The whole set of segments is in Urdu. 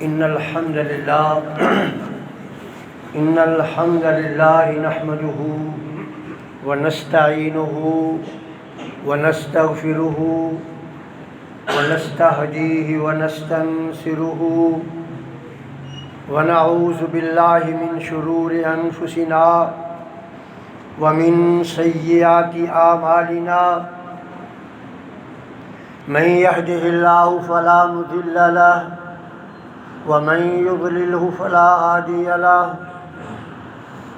إن الحمد لله نحمده ونستعينه ونستغفره ونستهديه ونستنصره ونعوذ بالله من شرور أنفسنا ومن سيئات أعمالنا من يهده الله فلا مضل له ومن يضلله فلا هادي له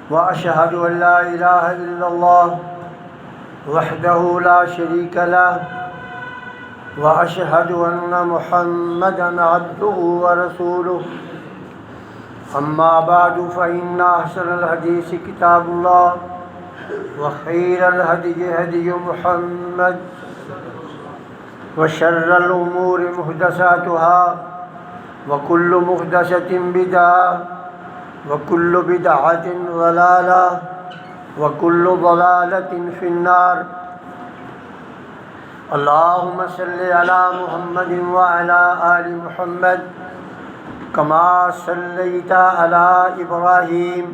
وأشهد أن لا إله إلا الله وحده لا شريك له وأشهد أن محمدًا عبده ورسوله أما بعد فإن أحسن الحديث كتاب الله وخير الهدي هدي محمد وشر الأمور محدثاتها وكل محدثة بدعة وكل بدعة ضلالة وكل ضلالة في النار اللهم صل على محمد وعلى آل محمد كما صليت على إبراهيم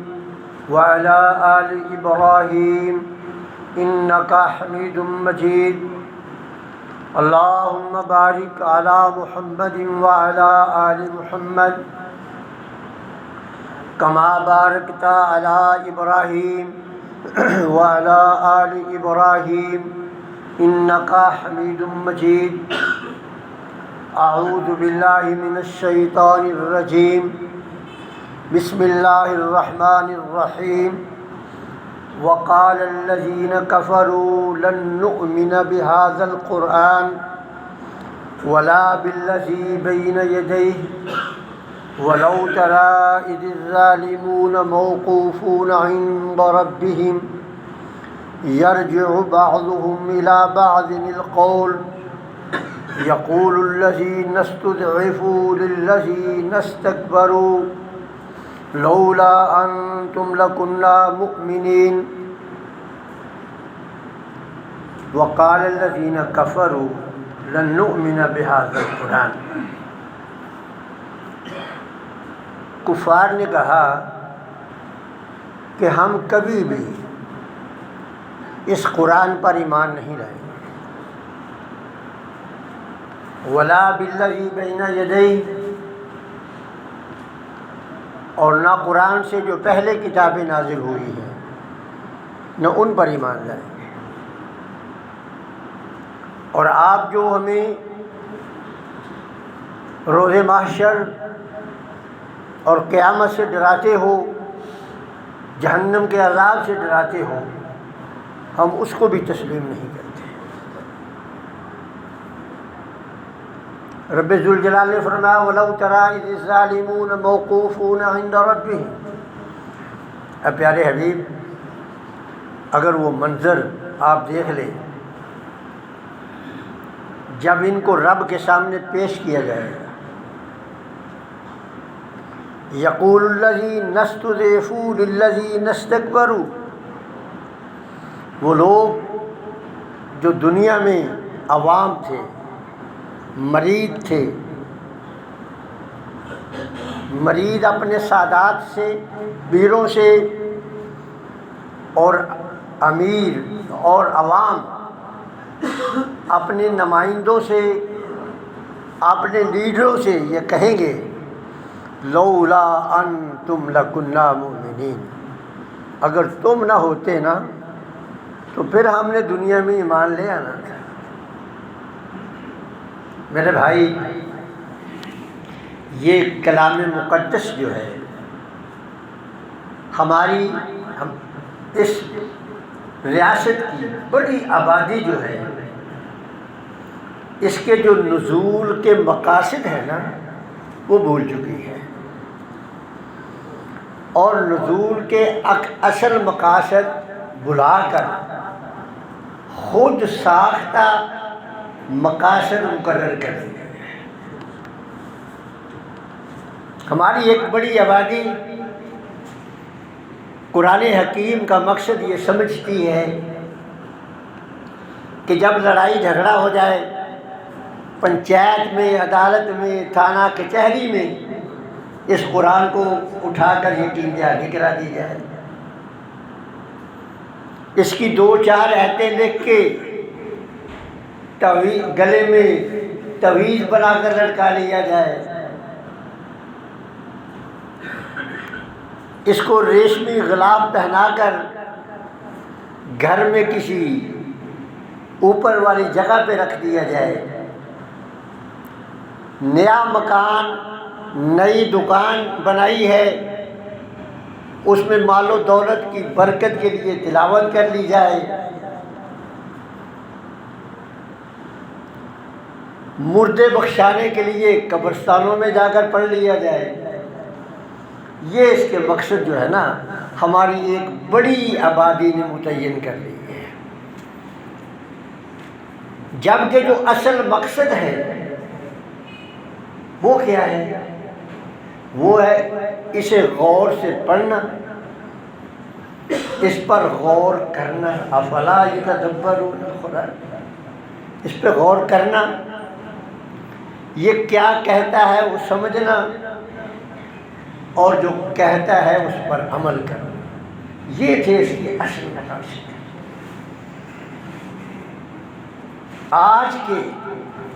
وعلى آل إبراهيم إنك حميد مجيد اللهم بارك على محمد وعلى آل محمد كما باركت على إبراهيم وعلى آل إبراهيم إنك حميد مجيد أعوذ بالله من الشيطان الرجيم بسم الله الرحمن الرحيم وقال الذين كفروا لن نؤمن بهذا القرآن ولا بالذي بين يديه ولو ترى إذ الظالمون موقوفون عند ربهم يرجع بعضهم إلى بعض القول يقول الذين استضعفوا للذين استكبروا لولا أنتم لكنا مؤمنين وقال الذين كفروا لن نؤمن بهذا القرآن کفار نے کہا کہ ہم کبھی بھی اس قرآن پر ایمان نہیں لائیں گے ولا بالذی بین یدیہ اور نہ قرآن سے جو پہلے کتابیں نازل ہوئی ہیں نہ ان پر ایمان لائیں گے اور آپ جو ہمیں روز محشر اور قیامت سے ڈراتے ہو جہنم کے عذاب سے ڈراتے ہو ہم اس کو بھی تسلیم نہیں کرتے رب ذوالجلال نے فرمایا وَلَوْ تَرَىٰ إِذِ الظَّالِمُونَ مَوْقُوفُونَ عِندَ رَبِّهِمْ اے پیارے حبیب اگر وہ منظر آپ دیکھ لیں جب ان کو رب کے سامنے پیش کیا جائے گا یقول الذین استضعفوا للذین استکبروا وہ لوگ جو دنیا میں عوام تھے مرید تھے مرید اپنے سادات سے پیروں سے اور امیر اور عوام اپنے نمائندوں سے اپنے لیڈروں سے یہ کہیں گے لولا انتم لکنا مؤمنین اگر تم نہ ہوتے نا تو پھر ہم نے دنیا میں ایمان لے آنا تھا میرے بھائی یہ کلام مقدس جو ہے ہماری اس ریاست کی بڑی آبادی جو ہے اس کے جو نزول کے مقاصد ہیں نا وہ بھول چکی ہے اور نزول کے اصل مقاصد بلا کر خود ساختہ مقاصد مقرر کر دیا ہماری ایک بڑی آبادی قرآن حکیم کا مقصد یہ سمجھتی ہے کہ جب لڑائی جھگڑا ہو جائے پنچایت میں، عدالت میں، تھانہ کچہری میں اس قرآن کو اٹھا کر یہ ٹیم آگے کرا دی جائے، اس کی 2-4 آیتیں لکھ کے گلے میں تعویذ بنا کر لٹکا لیا جائے، اس کو ریشمی غلاف پہنا کر گھر میں کسی اوپر والی جگہ پہ رکھ دیا جائے، نیا مکان نئی دکان بنائی ہے اس میں مال و دولت کی برکت کے لیے تلاوت کر لی جائے، مردے بخشانے کے لیے قبرستانوں میں جا کر پڑھ لیا جائے۔ یہ اس کے مقصد جو ہے نا ہماری ایک بڑی آبادی نے متعین کر لی ہے، جبکہ جو اصل مقصد ہے وہ کیا ہے؟ وہ ہے اسے غور سے پڑھنا، اس پر غور کرنا، افلا یتدبرون القرآن، اس پہ غور کرنا، یہ کیا کہتا ہے وہ سمجھنا، اور جو کہتا ہے اس پر عمل کرنا، یہ تھے اس کے اصل مقاصد۔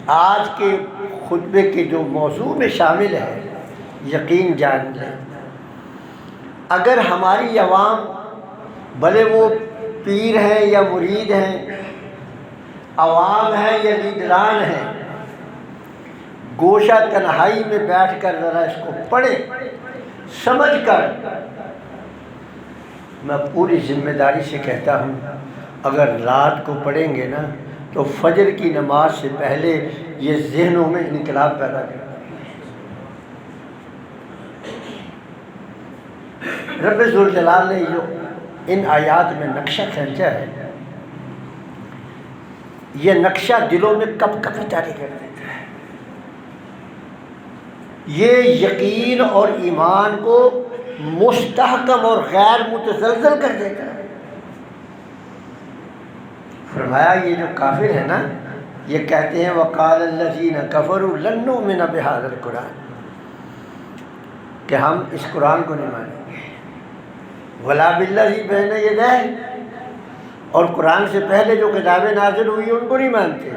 آج کے خطبے کے جو موضوع میں شامل ہے، یقین جان لیں اگر ہماری عوام بھلے وہ پیر ہیں یا مرید ہیں، عوام ہیں یا لیڈران ہیں، گوشہ تنہائی میں بیٹھ کر ذرا اس کو پڑھیں سمجھ کر، میں پوری ذمہ داری سے کہتا ہوں اگر رات کو پڑھیں گے نا تو فجر کی نماز سے پہلے یہ ذہنوں میں انقلاب پیدا کرتا ہے۔ رب ذوالجلال نے جو ان آیات میں نقشہ کھینچا ہے، یہ نقشہ دلوں میں کب کبھی جاری کر دیتا ہے، یہ یقین اور ایمان کو مستحکم اور غیر متزلزل کر دیتا ہے۔ فرمایا یہ جو کافر ہے نا یہ کہتے ہیں وقال الذین کفروا لن نؤمن بہذا القرآن، کہ ہم اس قرآن کو نہیں مانیں گے، ولا بالذی بین یدیہ، اور قرآن سے پہلے جو کتابیں نازل ہوئی ان کو نہیں مانتے،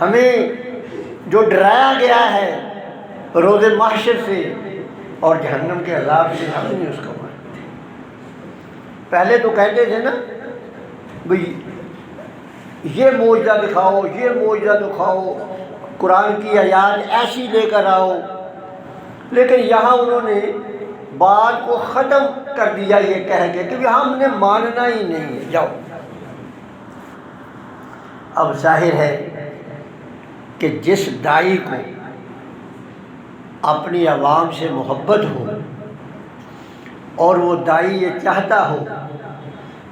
ہمیں جو ڈرایا گیا ہے روز محشر سے اور جہنم کے عذاب سے ہم نہیں اس کو مانتے۔ پہلے تو کہتے تھے نا بھئی یہ معجزہ دکھاؤ، یہ معجزہ دکھاؤ، قرآن کی آیات ایسی لے کر آؤ، لیکن یہاں انہوں نے بات کو ختم کر دیا یہ کہہ کے کہ ہم نے ماننا ہی نہیں ہے، جاؤ۔ اب ظاہر ہے کہ جس داعی کو اپنی عوام سے محبت ہو اور وہ داعی یہ چاہتا ہو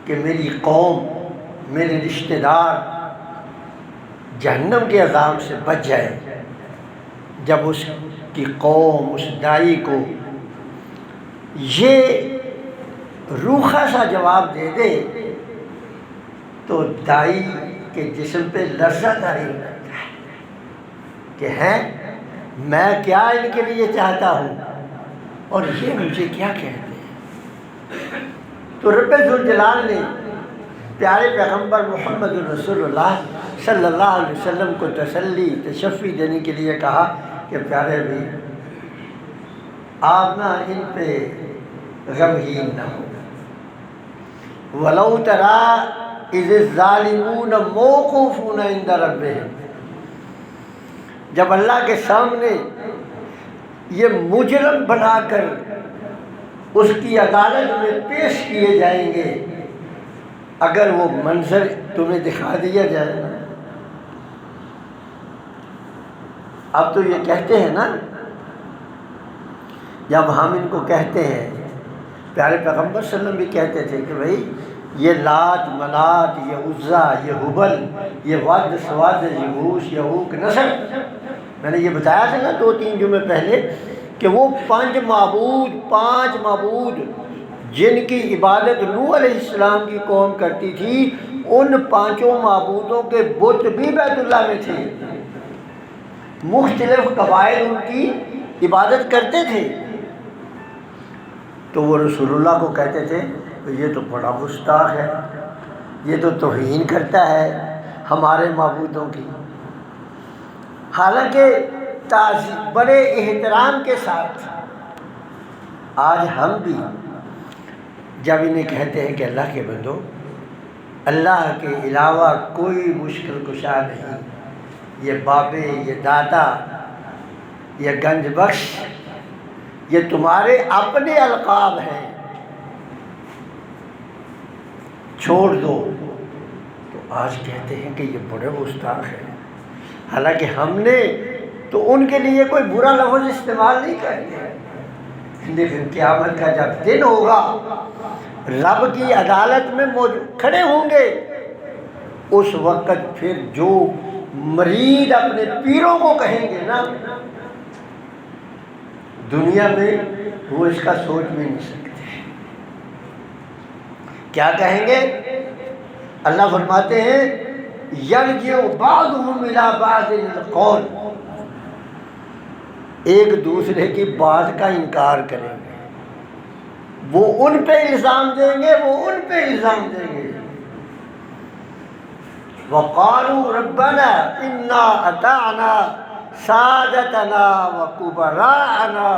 کہ میری قوم، میرے رشتہ دار جہنم کے عذاب سے بچ جائے، جب اس کی قوم اس داعی کو یہ روکھا سا جواب دے دے تو داعی کے جسم پہ لرزہ طاری ہو جاتا ہے کہ ہیں میں کیا ان کے لیے چاہتا ہوں اور یہ مجھے کیا کہتے ہیں۔ تو رب ذوالجلال نے پیارے پیغمبر محمد رسول اللہ صلی اللہ علیہ وسلم کو تسلی تشفی دینے کے لیے کہا کہ پیارے بھی آپ نہ ان پہ غمگین نہ ہو، وَلَوْ تَرَىٰ إِذِ الظَّالِمُونَ مَوْقُوفُونَ عِندَ رَبِّهِمْ، جب اللہ کے سامنے یہ مجرم بنا کر اس کی عدالت میں پیش کیے جائیں گے، اگر وہ منظر تمہیں دکھا دیا جائے نا، اب تو یہ کہتے ہیں نا، جب ہم ان کو کہتے ہیں، پیارے پیغمبر صلی اللہ علیہ وسلم بھی کہتے تھے کہ بھائی یہ لات منات، یہ عزا، یہ حبل، یہ ود سواد، یغوث یعوق نصر، میں نے یہ بتایا تھا نا 2-3 جمعے پہلے کہ وہ 5 معبود جن کی عبادت نوح علیہ السلام کی قوم کرتی تھی، ان 5 معبودوں کے بت بھی بیت اللہ میں تھے، مختلف قبائل ان کی عبادت کرتے تھے تو وہ رسول اللہ کو کہتے تھے یہ تو بڑا گستاخ ہے، یہ تو توہین کرتا ہے ہمارے معبودوں کی۔ حالانکہ بڑے احترام کے ساتھ آج ہم بھی جب انہیں کہتے ہیں کہ اللہ کے بندو، اللہ کے علاوہ کوئی مشکل کشا نہیں، یہ بابے، یہ دادا، یہ گنج بخش، یہ تمہارے اپنے القاب ہیں، چھوڑ دو، تو آج کہتے ہیں کہ یہ بڑے گستاخ ہیں۔ حالانکہ ہم نے تو ان کے لیے کوئی برا لفظ استعمال نہیں کرتے، لیکن قیامت کا جب دن ہوگا، رب کی عدالت میں کھڑے ہوں گے، اس وقت پھر جو مرید اپنے پیروں کو کہیں گے نا، دنیا میں وہ اس کا سوچ بھی نہیں سکتے۔ کیا کہیں گے؟ اللہ فرماتے ہیں یرجع بعضهم الی بعض القول، ایک دوسرے کی بات کا انکار کریں گے، وہ ان پہ الزام دیں گے، وہ ان پہ الزام دیں گے۔ وقالوا ربنا انا اطعنا سادتنا وکبراءنا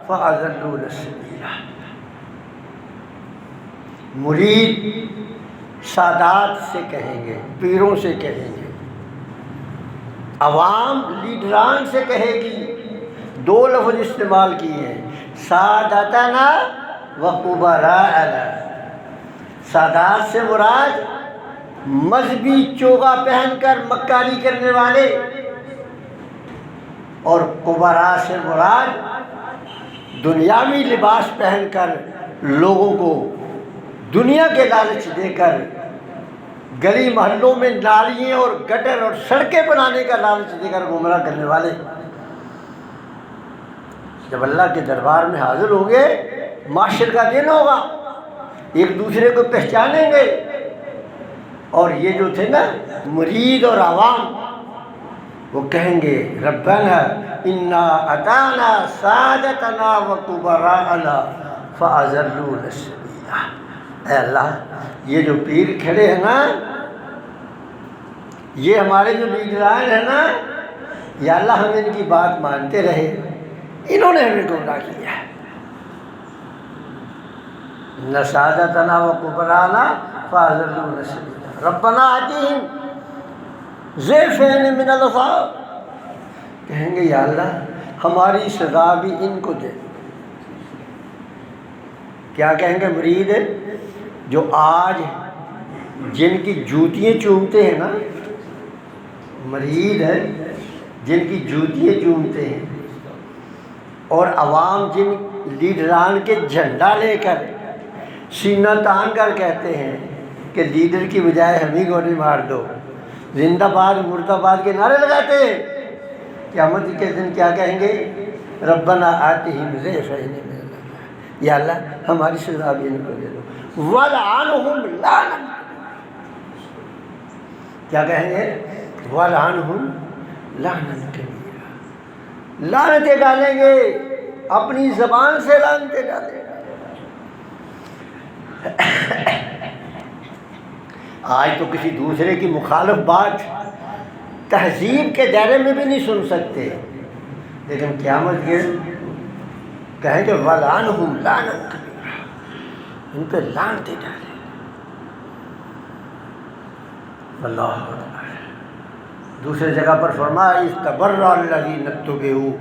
فاضلونا السبیل، مرید سادات سے کہیں گے، پیروں سے کہیں گے، عوام لیڈران سے کہے گی۔ دو لفظ استعمال کیے ہیں، سادتنا وکبراءنا۔ سادات سے مراد مذہبی چوگا پہن کر مکاری کرنے والے، اور کبراء سے مراد دنیاوی لباس پہن کر لوگوں کو دنیا کے لالچ دے کر گلی محلوں میں نالیاں اور گٹر اور سڑکیں بنانے کا لالچ دے کر گمراہ کرنے والے۔ جب اللہ کے دربار میں حاضر ہوں گے، معاشر کا دن ہوگا، ایک دوسرے کو پہچانیں گے، اور یہ جو تھے نا مرید اور عوام، وہ کہیں گے ربنا انا اطعنا سادتنا وکبراءنا فاضلونا السبیل۔ اے اللہ، یہ جو پیر کھڑے ہیں نا، یہ ہمارے جو لیڈران ہیں نا، یا اللہ ہم ان کی بات مانتے رہے، انہوں نے ہمیں گمراہ کیا ہے۔ ان سادتنا وکبراءنا فاضلونا السبیل ربنا آتیہم ضعفین من العذاب، کہیں گے یا اللہ ہماری سزا بھی ان کو دے۔ کیا کہیں گے مرید جو آج جن کی جوتیاں چومتے ہیں نا، مرید ہے جن کی جوتیاں چومتے ہیں، اور عوام جن لیڈران کے جھنڈا لے کر سینہ تان کر کہتے ہیں کہ لیڈر کی بجائے ہم ہی گولی مار دو، زندہ باد مردہ باد کے نعرے لگاتے ہیں، قیامت کے دن کیا کہیں گے؟ ربنا آتہم ضعفین من العذاب، یا اللہ ہماری سزا بھی ان کو دے دو، ولعنہم لعنا، کیا کہیں گے؟ ولعنہم لعنا کبیرا، لعنتیں ڈالیں گے، اپنی زبان سے لعنتیں ڈالیں گے۔ آج تو کسی دوسرے کی مخالف بات تہذیب کے دائرے میں بھی نہیں سن سکتے، لیکن قیامت کے کہیں کہ وَلَعَنْهُمْ لَعْنًا كَبِيرًا، ان پہ لعنتیں ڈالیں۔ اللہ اکبر۔ دوسرے جگہ پر فرمایا اِسْتَبَرَّ الَّذِينَ اتُّبِعُوا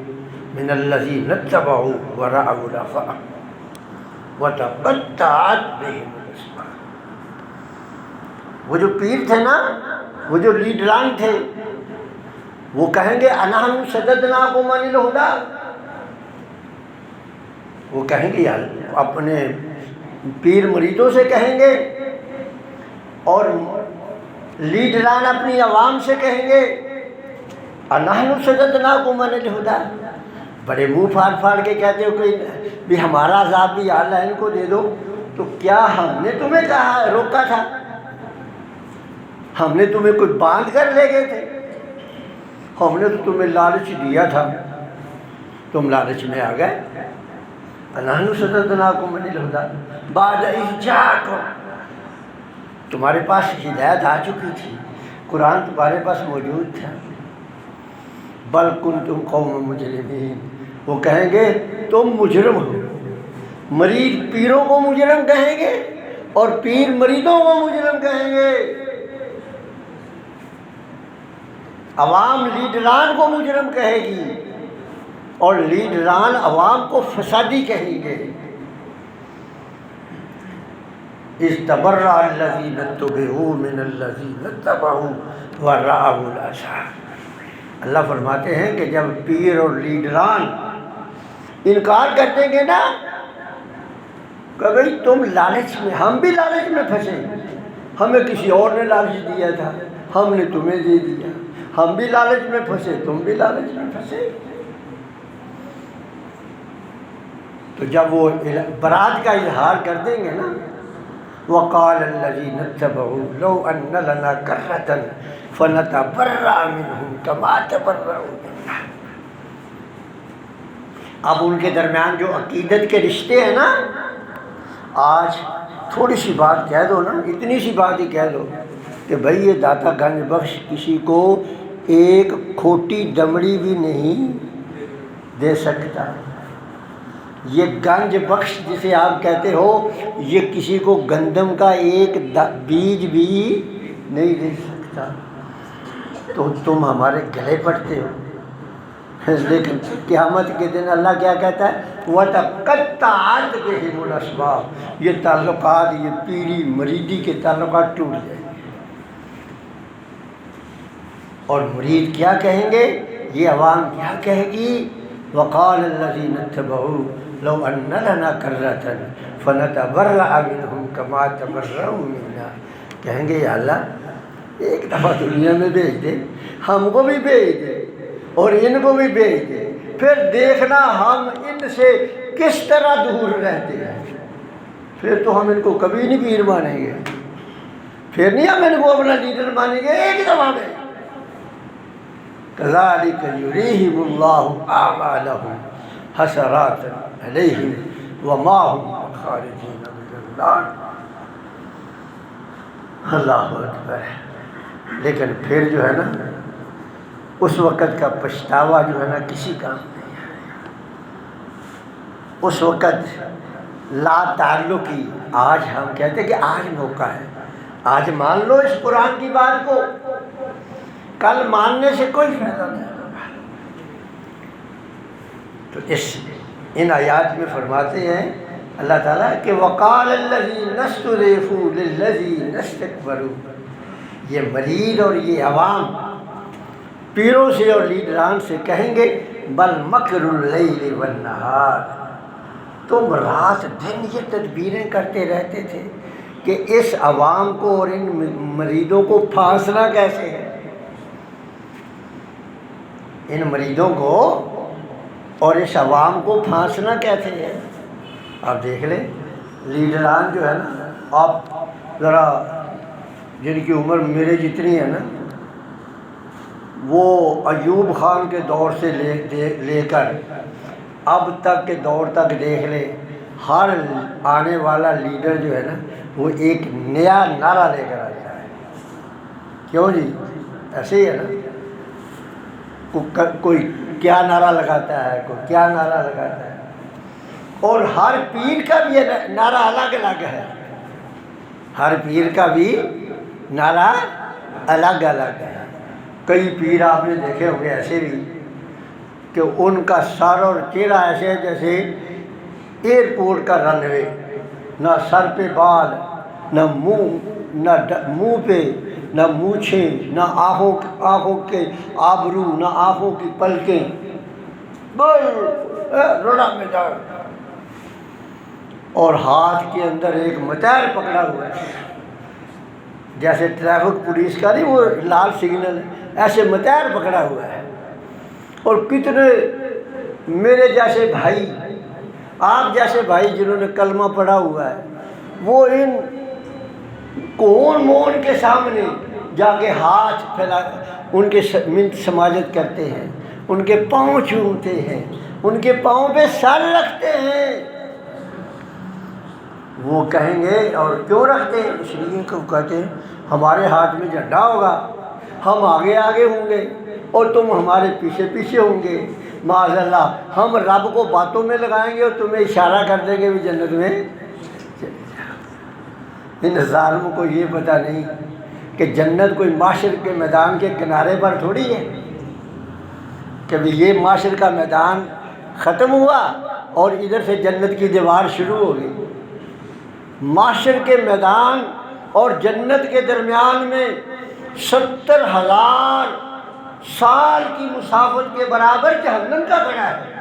مِنَ الَّذِينَ اتَّبَعُوا وَرَأَوُا الْعَذَابَ وَتَقَطَّعَتْ بِهِمُ الْأَسْبَابُ۔ وہ جو پیر تھے نا، وہ جو لیڈران تھے، وہ کہیں گے اَنَحْنُ صَدَدْنَاكُمْ عَنِ الْهُدَىٰ، وہ کہیں گے یار اپنے پیر مریدوں سے کہیں گے، اور لیڈران اپنی عوام سے کہیں گے اَنَحْنُ صَدَدْنَاكُمْ عَنِ الْهُدَىٰ، بڑے منہ پھاڑ پھاڑ کے کہتے ہو کہ بھی ہمارا عذاب بھی اللہ ان کو دے دو، تو کیا ہم نے تمہیں کہا روکا تھا؟ ہم نے تمہیں کوئی باندھ کر لے گئے تھے؟ ہم نے تو تمہیں لالچ دیا تھا تم لالچ میں آ گئے. فَنَحْنُ صَدَدْنَاكُمْ عَنِ الْهُدَىٰ بَعْدَ إِذْ جَاءَكُمْ. تمہارے پاس ہدایت آ چکی تھی، قرآن تمہارے پاس موجود تھا. بل کنتم قوم مجرمین. وہ کہیں گے تم مجرم ہو. مرید پیروں کو مجرم کہیں گے اور پیر مریدوں کو مجرم کہیں گے. عوام لیڈران کو مجرم کہے گی اور لیڈران عوام کو فسادی کہیں گے. استبرأ الذین اتبعوا من الذین اتبعوا ورأوا العذاب. اللہ فرماتے ہیں کہ جب پیر اور لیڈران انکار کر دیں گے نا کہ بھئی تم لالچ میں، ہم بھی لالچ میں پھنسے، ہمیں کسی اور نے لالچ دیا تھا، ہم نے تمہیں دے دیا، ہم بھی لالچ میں پھنسے، تم بھی لالچ میں پھنسے. تو جب وہ برات کا اظہار کر دیں گے نا، وَقَالَ الَّذِينَ اتَّبَعُوا لَوْ أَنَّ لَنَا كَرَّةً فَنَتَبَرَّأَ مِنْهُمْ كَمَا تَبَرَّؤُوا مِنَّا. اب ان کے درمیان جو عقیدت کے رشتے ہیں نا، آج تھوڑی سی بات کہہ دو نا، اتنی سی بات ہی کہہ دو کہ بھئی یہ داتا گنج بخش کسی کو ایک کھوٹی دمڑی بھی نہیں دے سکتا. یہ گنج بخش جسے آپ کہتے ہو، یہ کسی کو گندم کا ایک بیج بھی نہیں دے سکتا. تو تم ہمارے گلے پڑتے ہو. لیکن قیامت کے دن اللہ کیا کہتا ہے؟ وَتَقَطَّعَتْ بِهِمُ الْأَسْبَابُ. یہ تعلقات، یہ پیری مریدی کے تعلقات ٹوٹ جائیں گے. اور مرید کیا کہیں گے؟ یہ عوام کیا کہے گی؟ وَقَالَ الَّذِينَ اتَّبَعُوا لَوْ أَنَّ لَنَا كَرَّةً فَنَتَبَرَّأَ مِنْهُمْ كَمَا تَبَرَّؤُوا مِنَّا. کہیں گے یا اللہ ایک دفعہ دنیا میں بھیج دے، ہم کو بھی بھیج دے اور ان کو بھی بھیج دے، پھر دیکھنا ہم ان سے کس طرح دور رہتے ہیں. پھر تو ہم ان کو کبھی نہیں پیر مانیں گے، پھر نہیں ہم ان کو اپنا لیڈر مانیں گے. ایک دفعہ میں كَذَلِكَ يُرِيهِمُ اللَّهُ أَعْمَالَهُمْ حَسَرَاتٍ عَلَيْهِمْ وَمَا هُمْ بِخَارِجِينَ مِنَ النَّارِ. اللہ اکبر. لیکن پھر جو ہے نا اس وقت کا پچھتاوا جو ہے نا کسی کام نہیں ہے. اس وقت لا تعلقی. آج ہم کہتے ہیں کہ آج موقع ہے، آج مان لو اس قرآن کی بات کو، کل ماننے سے کوئی فائدہ نہیں ہوگا. تو ان آیات میں فرماتے ہیں اللہ تعالیٰ کہ وَقَالَ الَّذِينَ اسْتُضْعِفُوا لِلَّذِينَ اسْتَكْبَرُوا. یہ مرید اور یہ عوام پیروں سے اور لیڈران سے کہیں گے بل مکر اللیل والنہار. تم رات دن یہ تدبیریں کرتے رہتے تھے کہ اس عوام کو اور ان مریدوں کو پھانسنا کیسے ہے. ان مریدوں کو اور اس عوام کو پھانسنا کیسے ہے. آپ دیکھ لیں لیڈران جو ہے نا، آپ ذرا جن کی عمر میرے جتنی ہے نا، وہ ایوب خان کے دور سے لے کر اب تک کے دور تک دیکھ لیں، ہر آنے والا لیڈر جو ہے نا وہ ایک نیا نعرہ لے کر آتا ہے. کیوں جی؟ ایسے ہی ہے نا. کوئی کیا نعرہ لگاتا ہے، کوئی کیا نعرہ لگاتا ہے. اور ہر پیر کا بھی نعرہ الگ الگ ہے. ہر پیر کا بھی نعرہ الگ الگ ہے. کئی پیر آپ نے دیکھے ہوں گے ایسے بھی کہ ان کا سر اور چہرہ ایسے جیسے ایئرپورٹ کا رن وے. نہ سر پہ بال، نہ منہ پہ نہ مونچھیں، نہ آنکھوں کے آبرو، نہ آنکھوں کی پلکیں، روڑا میں جاؤ. اور ہاتھ کے اندر ایک متیر پکڑا ہوا ہے، جیسے ٹریفک پولیس کا نہیں وہ لال سگنل، ایسے متیر پکڑا ہوا ہے. اور کتنے میرے جیسے بھائی، آپ جیسے بھائی جنہوں نے کلمہ پڑھا ہوا ہے، وہ ان کون مون کے سامنے جا کے ہاتھ پھیلا ان کے منت سماجت کرتے ہیں، ان کے پاؤں چومتے ہیں، ان کے پاؤں پہ سر رکھتے ہیں۔ وہ کہیں گے اور کیوں رکھتے ہیں؟ اس لیے کہ کہتے ہیں ہمارے ہاتھ میں جھنڈا ہوگا، ہم آگے آگے ہوں گے اور تم ہمارے پیچھے پیچھے ہوں گے، معاذ اللہ ہم رب کو باتوں میں لگائیں گے اور تمہیں اشارہ کر دیں گے بھی جنت میں چلے جاؤ۔ ان ظالموں کو یہ پتہ نہیں کہ جنت کوئی معاشر کے میدان کے کنارے پر تھوڑی ہے کہ بھی یہ معاشر کا میدان ختم ہوا اور ادھر سے جنت کی دیوار شروع ہو گئی۔ معاشر کے میدان اور جنت کے درمیان میں 70,000 سال کی مسافت کے برابر جہنم کا بنا ہے۔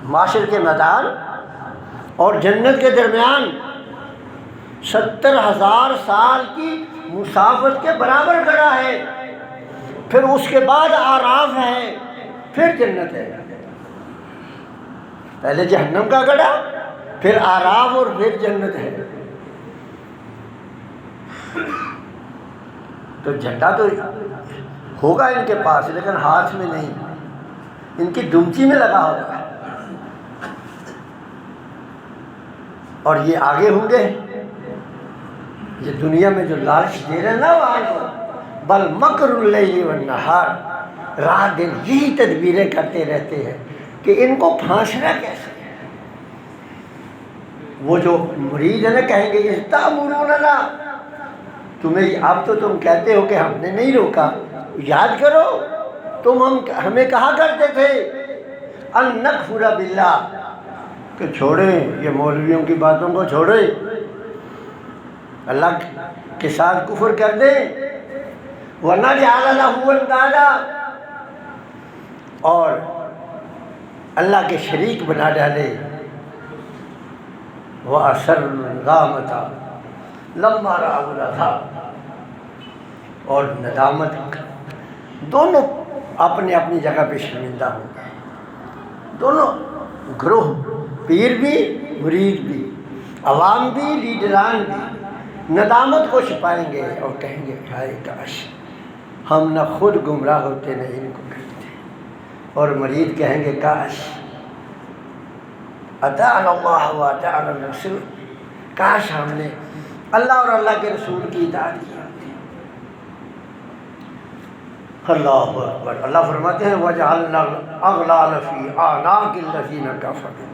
معاشر کے میدان اور جنت کے درمیان 70,000 سال کی مسافت کے برابر گڑا ہے۔ پھر اس کے بعد آراف ہے، پھر جنت ہے۔ پہلے جہنم کا گڑا، پھر آراف اور پھر جنت ہے۔ تو جھنڈا تو ہوگا ان کے پاس لیکن ہاتھ میں نہیں، ان کی دمچی میں لگا ہوگا۔ اور یہ آگے ہوں گے، یہ دنیا میں جو لالچ دے رہے ہیں نا وہاں کو، بل مکر اللیل والنہار، رات دن یہی تدبیریں کرتے رہتے ہیں کہ ان کو پھانسنا کیسے ہے۔ وہ جو مرید ہے نا کہیں گے استامروننا، تمہیں اب تو تم کہتے ہو کہ ہم نے نہیں روکا، یاد کرو تم ہمیں کہا کرتے تھے ان نکفر باللہ، کہ چھوڑیں یہ مولویوں کی باتوں کو چھوڑیں، اللہ کے ساتھ کفر کر دیں، وَنَجْعَلَ لَهُ اندادا، اور اللہ کے شریک بنا ڈالے، وَأَسَرُّ النَّدَامَةَ لَمَّا رَأَوُا الْعَذَابَ، اور ندامت دونوں اپنے اپنی جگہ پہ شرمندہ ہوں گے، دونوں گروہ، پیر بھی مرید بھی، عوام بھی لیڈران بھی، ندامت کو چھپائیں گے اور کہیں گے ہائے کاش ہم نہ خود گمراہ ہوتے نہ ان کو کرتے، اور مرید کہیں گے کاش اطاعنا اللہ و اطاعنا الرسول، کاش ہم نے اللہ اور اللہ کے رسول کی اطاعت کی ہوتی۔ اللہ اکبر۔ اللہ فرماتے ہیں وَجَعَلْنَا الْأَغْلَالَ فِي أَعْنَاقِ الَّذِينَ كَفَرُوا،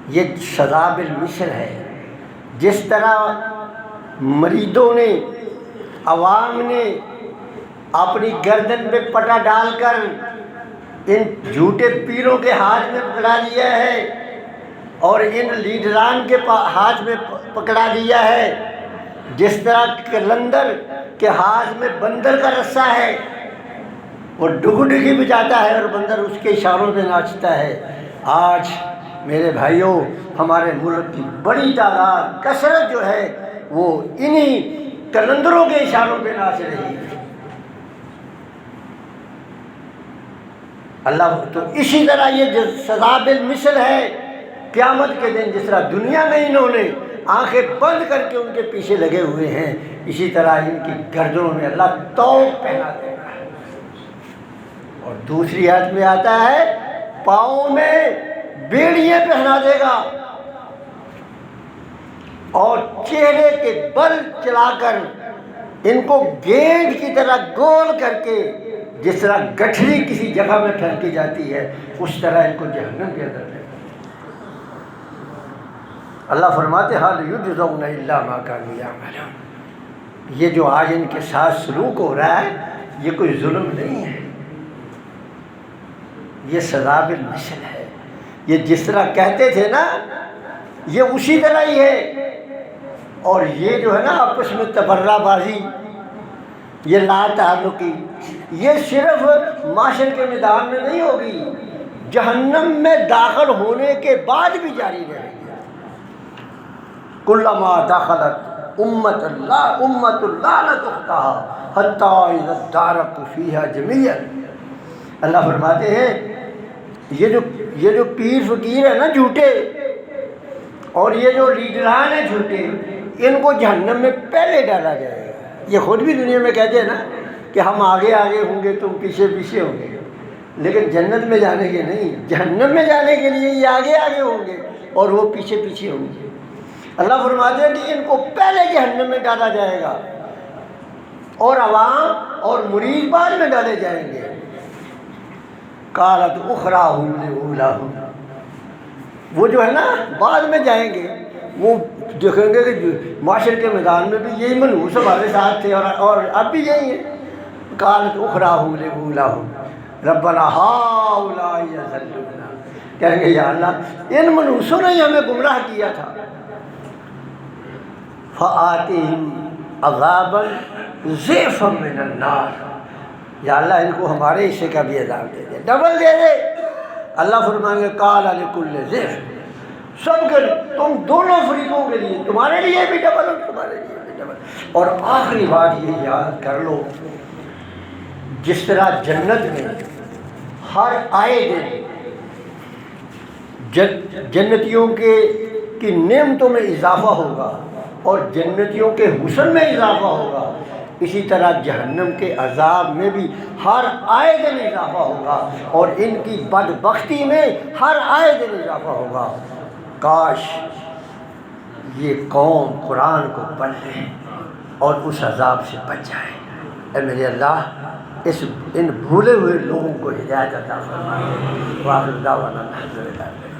یہ سزا بالمثل ہے۔ جس طرح مریدوں نے، عوام نے اپنی گردن پہ پٹا ڈال کر ان جھوٹے پیروں کے ہاتھ میں پکڑا لیا ہے اور ان لیڈران کے ہاتھ میں پکڑا دیا ہے، جس طرح کلندر کے ہاتھ میں بندر کا رسہ ہے، وہ ڈگو ڈگی بجاتا ہے اور بندر اس کے اشاروں پہ ناچتا ہے، آج میرے بھائیوں ہمارے ملک کی بڑی تعداد، کثرت جو ہے وہ انہی کلندروں کے اشاروں پہ ناچ رہی ہے۔ اللہ تو اسی طرح یہ سزا بالمثل ہے، قیامت کے دن جس طرح دنیا میں انہوں نے آنکھیں بند کر کے ان کے پیچھے لگے ہوئے ہیں، اسی طرح ان کی گردنوں میں اللہ توق پہنا دے گا۔ اور دوسری آیت میں آتا ہے پاؤں میں بیڑیاں پہنا دے گا اور چہرے کے بل چلا کر ان کو گیند کی طرح گول کر کے، جس طرح گٹھری کسی جگہ میں پھینکی جاتی ہے اس طرح ان کو جہنم کے اندر پھینکا۔ اللہ فرماتے حال یجزون الا ما کانوا یعملون، یہ جو آج ان کے ساتھ سلوک ہو رہا ہے یہ کوئی ظلم نہیں ہے، یہ سزا بالمثل ہے۔ یہ جس طرح کہتے تھے نا یہ اسی طرح ہی ہے۔ اور یہ جو ہے نا آپس میں تبرہ بازی، یہ لا تعلقی، یہ صرف معاشر کے میدان میں نہیں ہوگی، جہنم میں داخل ہونے کے بعد بھی جاری رہے گی۔ کلما دخلت امت اللعنت اختها حتی اذا ادارکوا فیہا جمیعا، اللہ فرماتے ہیں یہ جو پیر فقیر ہے نا جھوٹے، اور یہ جو لیڈران ہیں جھوٹے، ان کو جہنم میں پہلے ڈالا جائے گا۔ یہ خود بھی دنیا میں کہتے ہیں نا کہ ہم آگے آگے ہوں گے تم پیچھے پیچھے ہوں گے، لیکن جنت میں جانے کے نہیں، جہنم میں جانے کے لیے یہ آگے آگے ہوں گے اور وہ پیچھے پیچھے ہوں گے۔ اللہ فرماتے ہیں کہ ان کو پہلے جہنم میں ڈالا جائے گا اور عوام اور مرید بعد میں ڈالے جائیں گے۔ قالت اخراہم لاولاہم، وہ جو ہے نا بعد میں جائیں گے، وہ دیکھیں گے کہ معاشر کے میدان میں بھی یہی منحوس ہمارے ساتھ تھے اور اب بھی یہی ہے۔ قالت اخراہم لاولاہم ربنا ہؤلاء یضلونا، کہیں گے یا اللہ ان منحوسوں نے ہمیں گمراہ کیا تھا۔ فآتہم عذابا ضعفا من النار، یا اللہ ان کو ہمارے حصے کا بھی عذاب دے دے، ڈبل دے دے۔ اللہ فرمائیں گے قال لکل ضعف، سب کے تم دونوں فریقوں کے لیے، تمہارے لیے بھی ڈبل اور تمہارے لیے بھی ڈبل۔ اور آخری بات یہ یاد کر لو، جس طرح جنت میں ہر آئے دن جنتیوں کی نعمتوں میں اضافہ ہوگا اور جنتیوں کے حسن میں اضافہ ہوگا، اسی طرح جہنم کے عذاب میں بھی ہر آئے دن اضافہ ہوگا اور ان کی بدبختی میں ہر آئے دن اضافہ ہوگا۔ کاش یہ قوم قرآن کو پڑھ لے اور اس عذاب سے بچ جائے۔ اے میرے اللہ ان بھولے ہوئے لوگوں کو ہدایت عطا فرما۔ وآخر دعوانا الحمدللہ۔